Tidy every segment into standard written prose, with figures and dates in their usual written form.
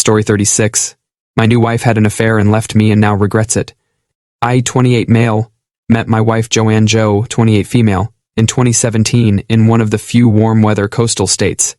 Story 36. My new wife had an affair and left me and now regrets it. I, 28 male, met my wife Joanne Jo, 28 female, in 2017 in one of the few warm weather coastal states.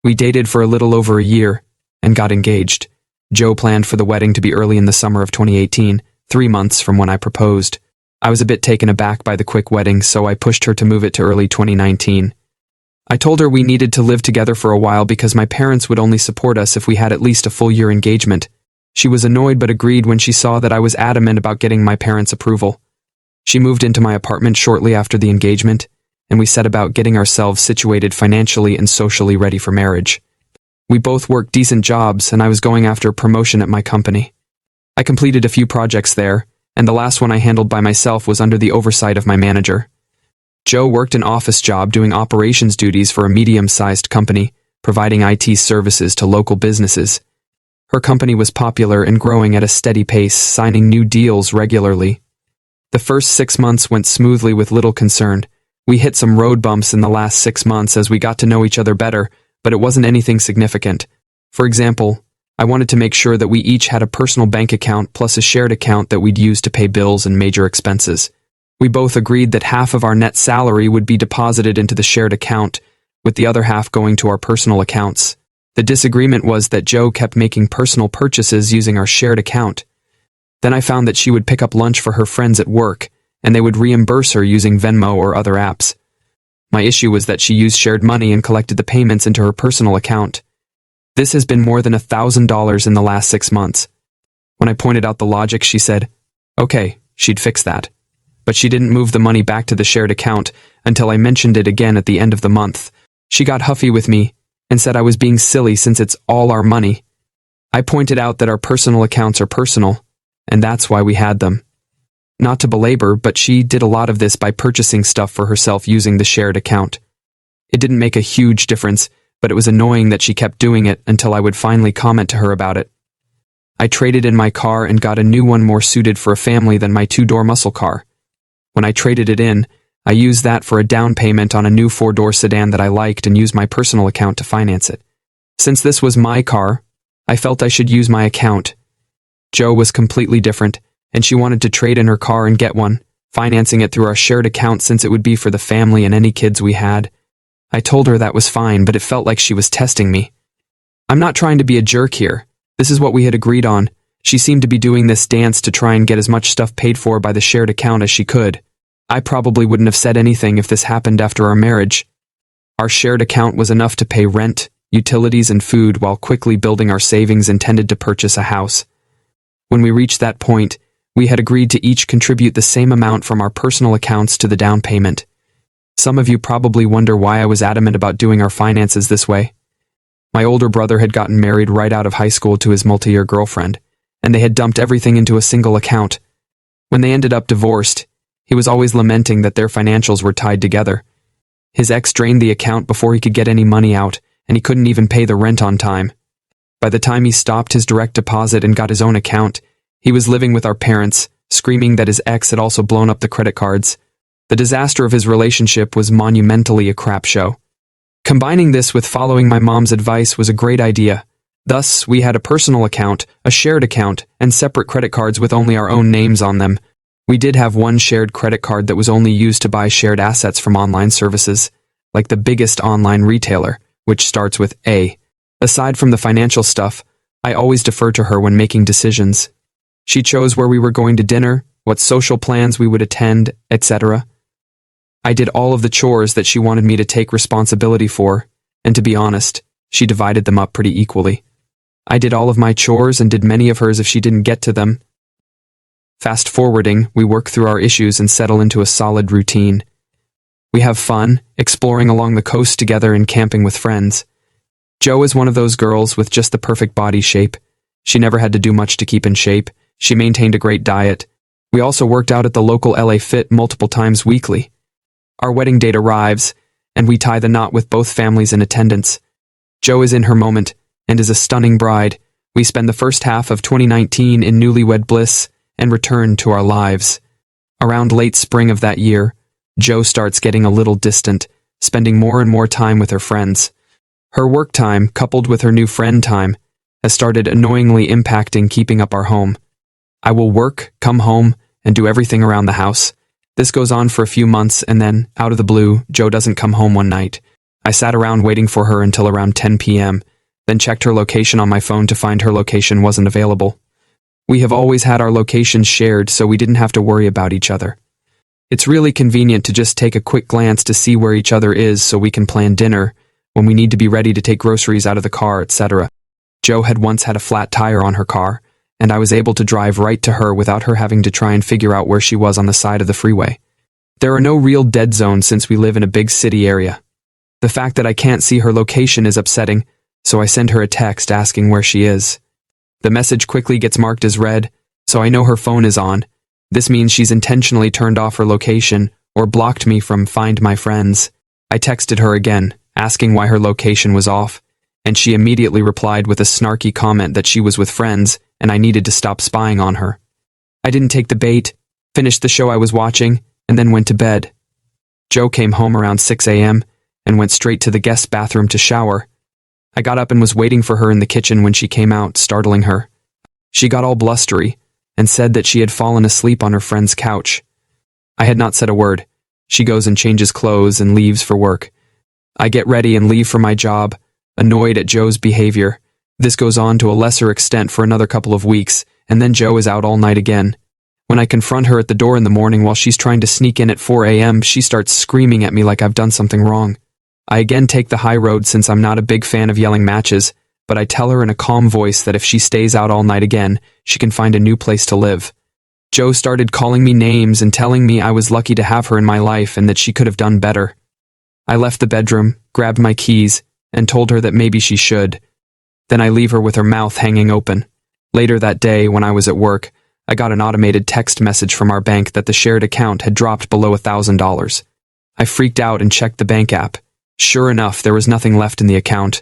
We dated for a little over a year and got engaged. Jo planned for the wedding to be early in the summer of 2018, 3 months from when I proposed. I was a bit taken aback by the quick wedding, so I pushed her to move it to early 2019. I told her we needed to live together for a while because my parents would only support us if we had at least a full year engagement. She was annoyed but agreed when she saw that I was adamant about getting my parents' approval. She moved into my apartment shortly after the engagement, and we set about getting ourselves situated financially and socially ready for marriage. We both worked decent jobs, and I was going after a promotion at my company. I completed a few projects there, and the last one I handled by myself was under the oversight of my manager. Jo worked an office job doing operations duties for a medium-sized company, providing IT services to local businesses. Her company was popular and growing at a steady pace, signing new deals regularly. The first 6 months went smoothly with little concern. We hit some road bumps in the last 6 months as we got to know each other better, but it wasn't anything significant. For example, I wanted to make sure that we each had a personal bank account plus a shared account that we'd use to pay bills and major expenses. We both agreed that half of our net salary would be deposited into the shared account, with the other half going to our personal accounts. The disagreement was that Jo kept making personal purchases using our shared account. Then I found that she would pick up lunch for her friends at work, and they would reimburse her using Venmo or other apps. My issue was that she used shared money and collected the payments into her personal account. This has been more than $1,000 in the last 6 months. When I pointed out the logic, she said, okay, she'd fix that. But she didn't move the money back to the shared account until I mentioned it again at the end of the month. She got huffy with me and said I was being silly since it's all our money. I pointed out that our personal accounts are personal, and that's why we had them. Not to belabor, but she did a lot of this by purchasing stuff for herself using the shared account. It didn't make a huge difference, but it was annoying that she kept doing it until I would finally comment to her about it. I traded in my car and got a new one more suited for a family than my 2-door muscle car. When I traded it in, I used that for a down payment on a new 4-door sedan that I liked and used my personal account to finance it. Since this was my car, I felt I should use my account. Jo was completely different, and she wanted to trade in her car and get one, financing it through our shared account since it would be for the family and any kids we had. I told her that was fine, but it felt like she was testing me. I'm not trying to be a jerk here. This is what we had agreed on. She seemed to be doing this dance to try and get as much stuff paid for by the shared account as she could. I probably wouldn't have said anything if this happened after our marriage. Our shared account was enough to pay rent, utilities, and food while quickly building our savings intended to purchase a house. When we reached that point, we had agreed to each contribute the same amount from our personal accounts to the down payment. Some of you probably wonder why I was adamant about doing our finances this way. My older brother had gotten married right out of high school to his multi-year girlfriend, and they had dumped everything into a single account. When they ended up divorced, he was always lamenting that their financials were tied together. His ex drained the account before he could get any money out, and he couldn't even pay the rent on time. By the time he stopped his direct deposit and got his own account, he was living with our parents, screaming that his ex had also blown up the credit cards. The disaster of his relationship was monumentally a crap show. Combining this with following my mom's advice was a great idea. Thus, we had a personal account, a shared account, and separate credit cards with only our own names on them. We did have one shared credit card that was only used to buy shared assets from online services, like the biggest online retailer, which starts with A. Aside from the financial stuff, I always deferred to her when making decisions. She chose where we were going to dinner, what social plans we would attend, etc. I did all of the chores that she wanted me to take responsibility for, and to be honest, she divided them up pretty equally. I did all of my chores and did many of hers if she didn't get to them. Fast forwarding, we work through our issues and settle into a solid routine. We have fun, exploring along the coast together and camping with friends. Jo is one of those girls with just the perfect body shape. She never had to do much to keep in shape. She maintained a great diet. We also worked out at the local LA Fit multiple times weekly. Our wedding date arrives, and we tie the knot with both families in attendance. Jo is in her moment, and is a stunning bride. We spend the first half of 2019 in newlywed bliss, and return to our lives. Around late spring of that year, Jo starts getting a little distant, spending more and more time with her friends. Her work time, coupled with her new friend time, has started annoyingly impacting keeping up our home. I will work, come home, and do everything around the house. This goes on for a few months, and then, out of the blue, Jo doesn't come home one night. I sat around waiting for her until around 10 p.m., then checked her location on my phone to find her location wasn't available. We have always had our locations shared, so we didn't have to worry about each other. It's really convenient to just take a quick glance to see where each other is so we can plan dinner, when we need to be ready to take groceries out of the car, etc. Jo had once had a flat tire on her car, and I was able to drive right to her without her having to try and figure out where she was on the side of the freeway. There are no real dead zones since we live in a big city area. The fact that I can't see her location is upsetting, so I send her a text asking where she is. The message quickly gets marked as read, so I know her phone is on. This means she's intentionally turned off her location or blocked me from Find My Friends. I texted her again, asking why her location was off, and she immediately replied with a snarky comment that she was with friends and I needed to stop spying on her. I didn't take the bait, finished the show I was watching, and then went to bed. Jo came home around 6 a.m. and went straight to the guest bathroom to shower. I got up and was waiting for her in the kitchen when she came out, startling her. She got all blustery and said that she had fallen asleep on her friend's couch. I had not said a word. She goes and changes clothes and leaves for work. I get ready and leave for my job, annoyed at Jo's behavior. This goes on to a lesser extent for another couple of weeks, and then Jo is out all night again. When I confront her at the door in the morning while she's trying to sneak in at 4 a.m., she starts screaming at me like I've done something wrong. I again take the high road since I'm not a big fan of yelling matches, but I tell her in a calm voice that if she stays out all night again, she can find a new place to live. Jo started calling me names and telling me I was lucky to have her in my life and that she could have done better. I left the bedroom, grabbed my keys, and told her that maybe she should. Then I leave her with her mouth hanging open. Later that day, when I was at work, I got an automated text message from our bank that the shared account had dropped below $1,000. I freaked out and checked the bank app. Sure enough, there was nothing left in the account.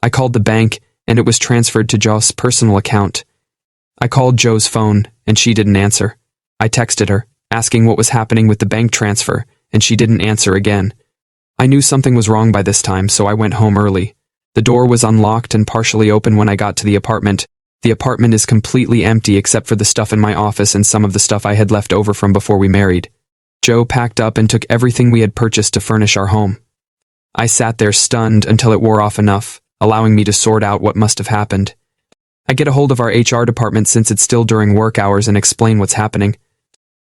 I called the bank, and it was transferred to Jo's personal account. I called Jo's phone, and she didn't answer. I texted her, asking what was happening with the bank transfer, and she didn't answer again. I knew something was wrong by this time, so I went home early. The door was unlocked and partially open when I got to the apartment. The apartment is completely empty except for the stuff in my office and some of the stuff I had left over from before we married. Jo packed up and took everything we had purchased to furnish our home. I sat there stunned until it wore off enough, allowing me to sort out what must have happened. I get a hold of our HR department since it's still during work hours and explain what's happening.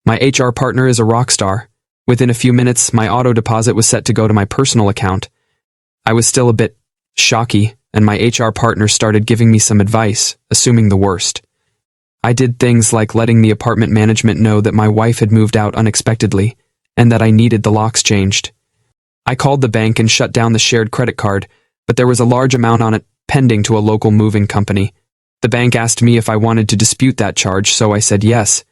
My HR partner is a rock star. Within a few minutes, my auto deposit was set to go to my personal account. I was still a bit shocky, and my HR partner started giving me some advice, assuming the worst. I did things like letting the apartment management know that my wife had moved out unexpectedly, and that I needed the locks changed. I called the bank and shut down the shared credit card, but there was a large amount on it pending to a local moving company. The bank asked me if I wanted to dispute that charge, so I said yes.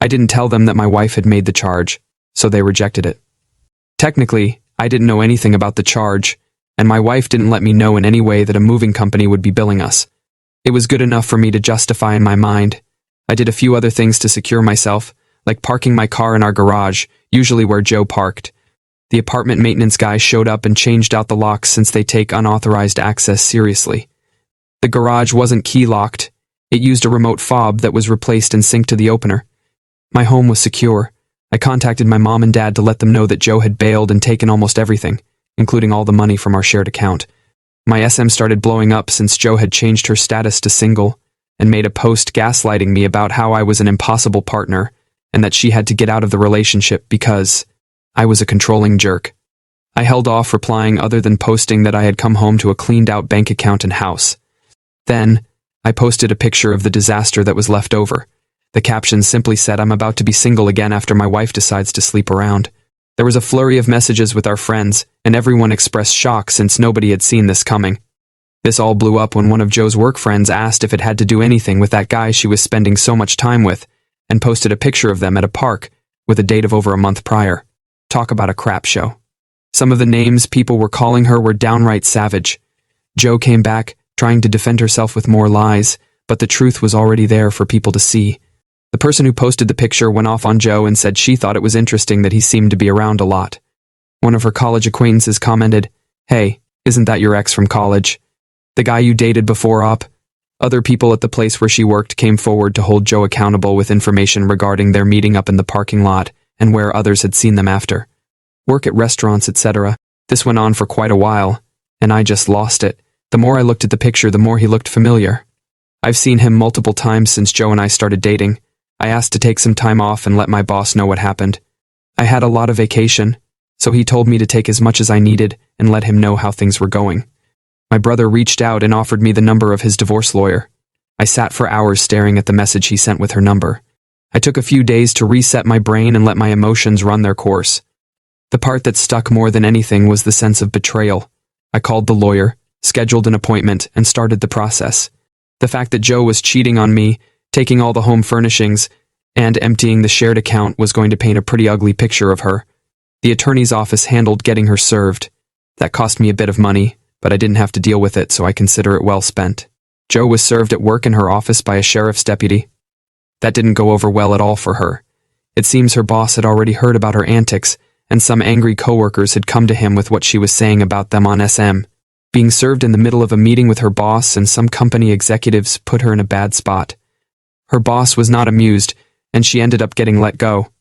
I didn't tell them that my wife had made the charge, so they rejected it. Technically, I didn't know anything about the charge, and my wife didn't let me know in any way that a moving company would be billing us. It was good enough for me to justify in my mind. I did a few other things to secure myself, like parking my car in our garage, usually where Jo parked. The apartment maintenance guy showed up and changed out the locks since they take unauthorized access seriously. The garage wasn't key-locked. It used a remote fob that was replaced and synced to the opener. My home was secure. I contacted my mom and dad to let them know that Jo had bailed and taken almost everything, including all the money from our shared account. My SM started blowing up since Jo had changed her status to single and made a post gaslighting me about how I was an impossible partner and that she had to get out of the relationship because I was a controlling jerk. I held off replying other than posting that I had come home to a cleaned-out bank account and house. Then, I posted a picture of the disaster that was left over. The caption simply said, "I'm about to be single again after my wife decides to sleep around." There was a flurry of messages with our friends, and everyone expressed shock since nobody had seen this coming. This all blew up when one of Jo's work friends asked if it had to do anything with that guy she was spending so much time with, and posted a picture of them at a park with a date of over a month prior. Talk about a crap show. Some of the names people were calling her were downright savage. Jo came back, trying to defend herself with more lies, but the truth was already there for people to see. The person who posted the picture went off on Jo and said she thought it was interesting that he seemed to be around a lot. One of her college acquaintances commented, "Hey, isn't that your ex from college? The guy you dated before op?" Other people at the place where she worked came forward to hold Joe accountable with information regarding their meeting up in the parking lot and where others had seen them after. Work at restaurants, etc. This went on for quite a while, and I just lost it. The more I looked at the picture, the more he looked familiar. I've seen him multiple times since Joe and I started dating. I asked to take some time off and let my boss know what happened. I had a lot of vacation, so he told me to take as much as I needed and let him know how things were going. My brother reached out and offered me the number of his divorce lawyer. I sat for hours staring at the message he sent with her number. I took a few days to reset my brain and let my emotions run their course. The part that stuck more than anything was the sense of betrayal. I called the lawyer, scheduled an appointment, and started the process. The fact that Joe was cheating on me, taking all the home furnishings, and emptying the shared account was going to paint a pretty ugly picture of her. The attorney's office handled getting her served. That cost me a bit of money, but I didn't have to deal with it, so I consider it well spent. Joe was served at work in her office by a sheriff's deputy. That didn't go over well at all for her. It seems her boss had already heard about her antics, and some angry coworkers had come to him with what she was saying about them on SM. Being served in the middle of a meeting with her boss and some company executives put her in a bad spot. Her boss was not amused, and she ended up getting let go.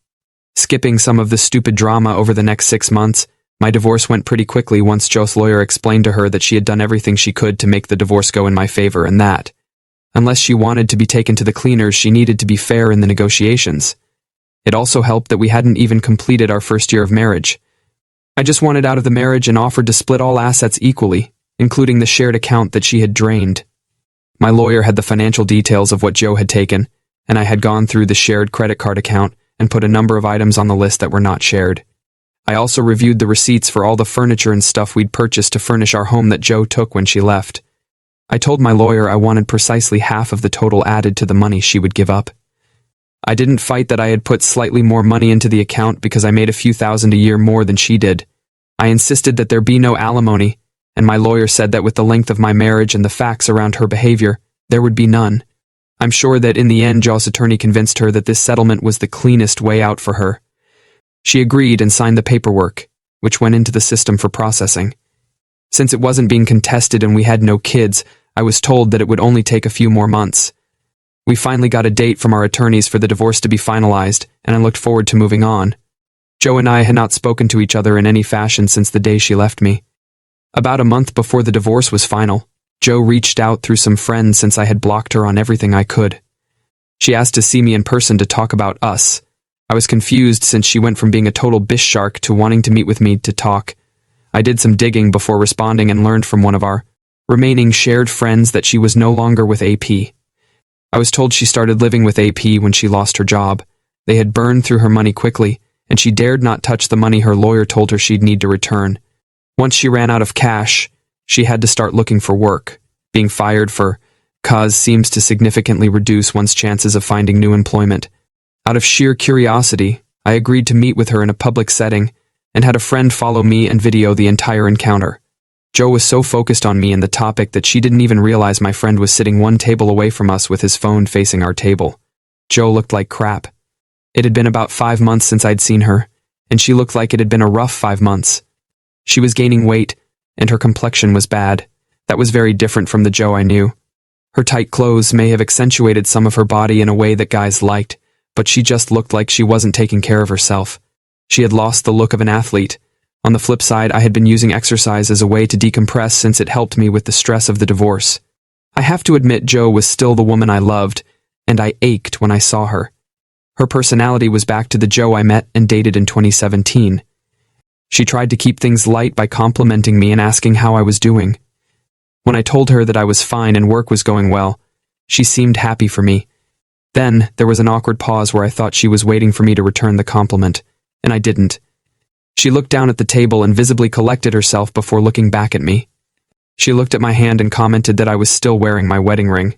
Skipping some of the stupid drama over the next 6 months, my divorce went pretty quickly once Joe's lawyer explained to her that she had done everything she could to make the divorce go in my favor and that, unless she wanted to be taken to the cleaners, she needed to be fair in the negotiations. It also helped that we hadn't even completed our first year of marriage. I just wanted out of the marriage and offered to split all assets equally, including the shared account that she had drained. My lawyer had the financial details of what Joe had taken, and I had gone through the shared credit card account and put a number of items on the list that were not shared. I also reviewed the receipts for all the furniture and stuff we'd purchased to furnish our home that Joe took when she left. I told my lawyer I wanted precisely half of the total added to the money she would give up. I didn't fight that I had put slightly more money into the account because I made a few thousand a year more than she did. I insisted that there be no alimony, and my lawyer said that with the length of my marriage and the facts around her behavior, there would be none. I'm sure that in the end Joe's attorney convinced her that this settlement was the cleanest way out for her. She agreed and signed the paperwork, which went into the system for processing. Since it wasn't being contested and we had no kids, I was told that it would only take a few more months. We finally got a date from our attorneys for the divorce to be finalized, and I looked forward to moving on. Joe and I had not spoken to each other in any fashion since the day she left me. About a month before the divorce was final, Joe reached out through some friends since I had blocked her on everything I could. She asked to see me in person to talk about us. I was confused since she went from being a total bish shark to wanting to meet with me to talk. I did some digging before responding and learned from one of our remaining shared friends that she was no longer with AP. I was told she started living with AP when she lost her job. They had burned through her money quickly, and she dared not touch the money her lawyer told her she'd need to return. Once she ran out of cash, she had to start looking for work. Being fired for cause seems to significantly reduce one's chances of finding new employment. Out of sheer curiosity, I agreed to meet with her in a public setting and had a friend follow me and video the entire encounter. Joe was so focused on me and the topic that she didn't even realize my friend was sitting one table away from us with his phone facing our table. Joe looked like crap. It had been about 5 months since I'd seen her, and she looked like it had been a rough 5 months. She was gaining weight, and her complexion was bad. That was very different from the Joe I knew. Her tight clothes may have accentuated some of her body in a way that guys liked, but she just looked like she wasn't taking care of herself. She had lost the look of an athlete. On the flip side, I had been using exercise as a way to decompress since it helped me with the stress of the divorce. I have to admit Joe was still the woman I loved, and I ached when I saw her. Her personality was back to the Joe I met and dated in 2017. She tried to keep things light by complimenting me and asking how I was doing. When I told her that I was fine and work was going well, she seemed happy for me. Then, there was an awkward pause where I thought she was waiting for me to return the compliment, and I didn't. She looked down at the table and visibly collected herself before looking back at me. She looked at my hand and commented that I was still wearing my wedding ring.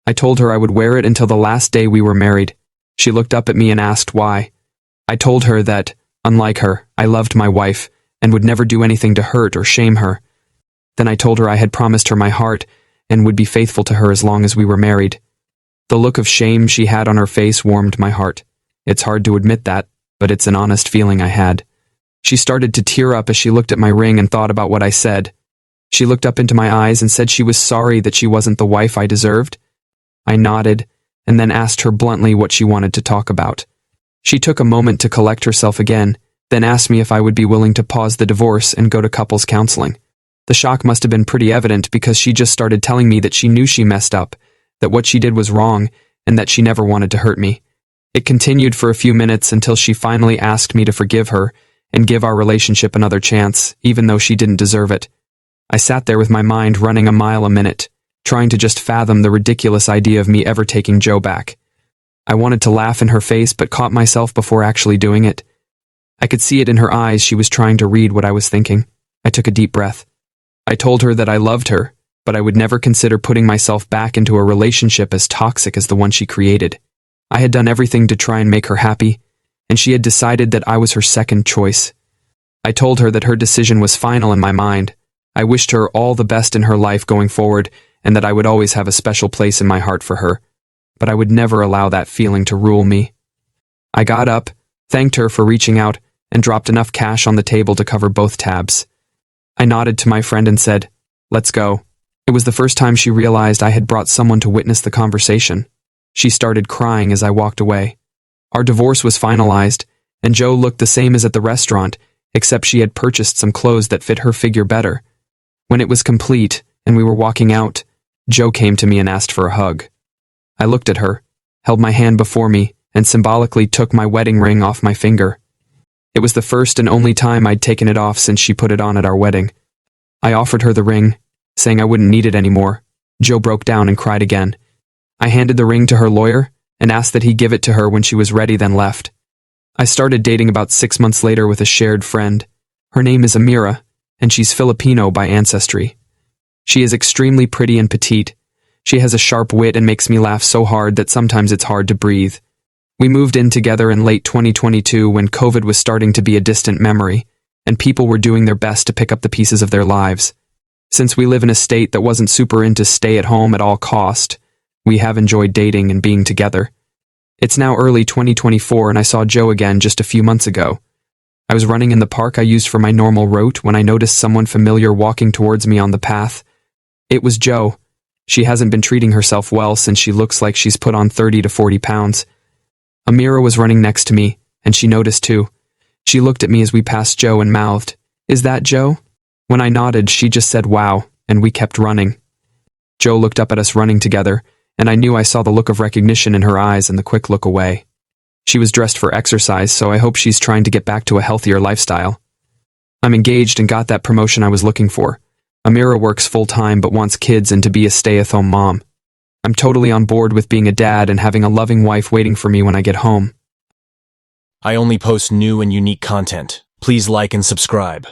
I told her I would wear it until the last day we were married. She looked up at me and asked why. I told her that, unlike her, I loved my wife and would never do anything to hurt or shame her. Then I told her I had promised her my heart and would be faithful to her as long as we were married. The look of shame she had on her face warmed my heart. It's hard to admit that, but it's an honest feeling I had. She started to tear up as she looked at my ring and thought about what I said. She looked up into my eyes and said she was sorry that she wasn't the wife I deserved. I nodded, and then asked her bluntly what she wanted to talk about. She took a moment to collect herself again, then asked me if I would be willing to pause the divorce and go to couples counseling. The shock must have been pretty evident because she just started telling me that she knew she messed up, that what she did was wrong, and that she never wanted to hurt me. It continued for a few minutes until she finally asked me to forgive her and give our relationship another chance, even though she didn't deserve it. I sat there with my mind running a mile a minute, trying to just fathom the ridiculous idea of me ever taking Joe back. I wanted to laugh in her face but caught myself before actually doing it. I could see it in her eyes. She was trying to read what I was thinking. I took a deep breath. I told her that I loved her, but I would never consider putting myself back into a relationship as toxic as the one she created. I had done everything to try and make her happy, and she had decided that I was her second choice. I told her that her decision was final in my mind. I wished her all the best in her life going forward, and that I would always have a special place in my heart for her, but I would never allow that feeling to rule me. I got up, thanked her for reaching out, and dropped enough cash on the table to cover both tabs. I nodded to my friend and said, "Let's go." It was the first time she realized I had brought someone to witness the conversation. She started crying as I walked away. Our divorce was finalized, and Joe looked the same as at the restaurant, except she had purchased some clothes that fit her figure better. When it was complete, and we were walking out, Joe came to me and asked for a hug. I looked at her, held my hand before me, and symbolically took my wedding ring off my finger. It was the first and only time I'd taken it off since she put it on at our wedding. I offered her the ring, saying I wouldn't need it anymore. Joe broke down and cried again. I handed the ring to her lawyer and asked that he give it to her when she was ready, then left. I started dating about 6 months later with a shared friend. Her name is Amira, and she's Filipino by ancestry. She is extremely pretty and petite. She has a sharp wit and makes me laugh so hard that sometimes it's hard to breathe. We moved in together in late 2022 when COVID was starting to be a distant memory, and people were doing their best to pick up the pieces of their lives. Since we live in a state that wasn't super into stay at home at all cost, we have enjoyed dating and being together. It's now early 2024 and I saw Joe again just a few months ago. I was running in the park I used for my normal route when I noticed someone familiar walking towards me on the path. It was Joe. She hasn't been treating herself well since she looks like she's put on 30 to 40 pounds. Amira was running next to me, and she noticed too. She looked at me as we passed Joe and mouthed, "Is that Joe?" When I nodded, she just said wow, and we kept running. Joe looked up at us running together, and I knew I saw the look of recognition in her eyes and the quick look away. She was dressed for exercise, so I hope she's trying to get back to a healthier lifestyle. I'm engaged and got that promotion I was looking for. Amira works full-time but wants kids and to be a stay-at-home mom. I'm totally on board with being a dad and having a loving wife waiting for me when I get home. I only post new and unique content. Please like and subscribe.